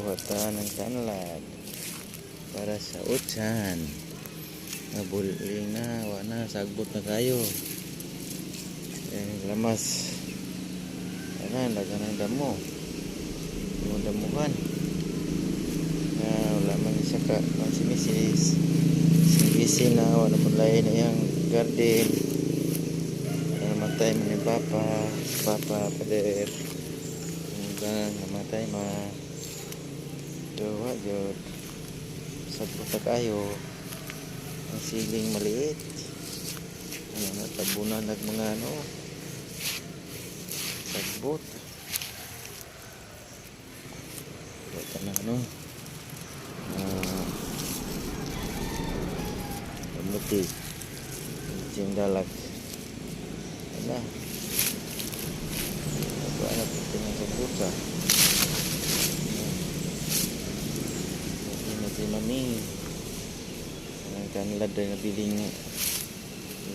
kuha ta ng tanlad para sa utsan. Nabuling na, wala na, sagbot na kayo. Ayan, lamas. Ayan, laga ng damo. Yung damuhan. Wala man isa ka, si Mrs. Si Mrs. na, wala man lain na yung garden. Namatay man yung Papa. Si Papa, pader. Namatay ma. Dawa, jod. Sagbot na kayo. Ang siling maliit. Ano, tabunan ng mga ano. Sagbot. Ito na ano. Pagmuti. Yung dalag. Ano. Ano po ito ng sagbot sa. Ito mami. Kanilad na nabiling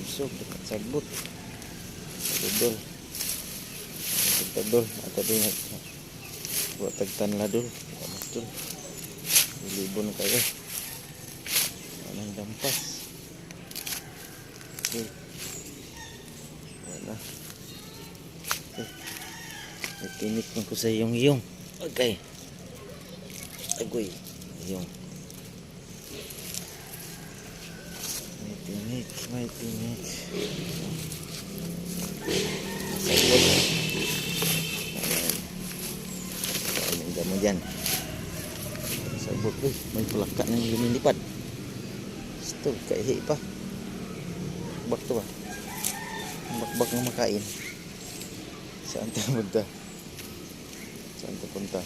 usog dekat sagbot tagdol atau din buat tagtanladol betul libon kayo anong dampas okay wala okay tinik ko sa yung okay agoy yung may tinik sagbot ayan damo dyan sagbot may pelaka na yung lumilipad ito kaihi pa bak to ba bak na makain saan tayo punta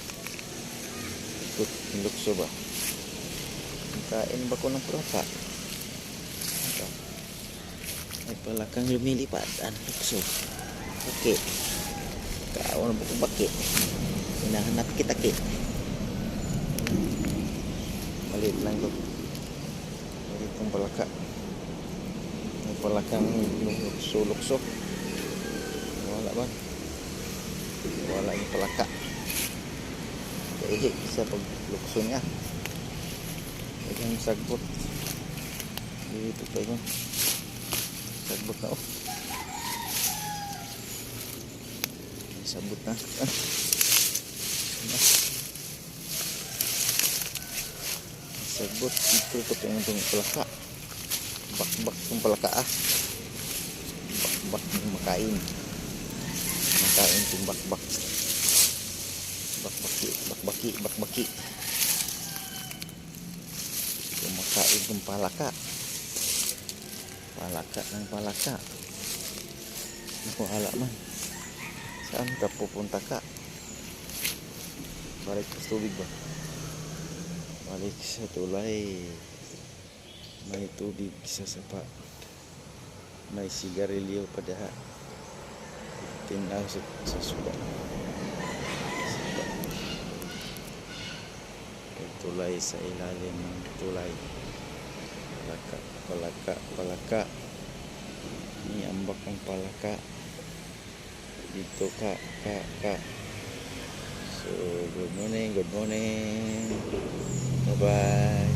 ikut lukso ba makain ba ko ng pelaka may palakang lumilipad ang lukso okay kawan buko baki hinahanap kita maliit lang to maliit ang palaka may palakang lukso wala ba wala yung palaka kaihi sa paglukso niya yung sagbot dito pa yun sagbot na sabot na sagbot ito pa yung palaka bak yung palaka bak yung makain yung bakbaki yung makain yung palaka ng palaka naku halaman saan ka pupunta ka balik sa tubig ba balik sa tulay may tubig sa sapa may sigarilyo pa daha tinaw sa suba tulay sa ilalim ng tulay palaka ini ambak ang palaka dito ka so good morning bye bye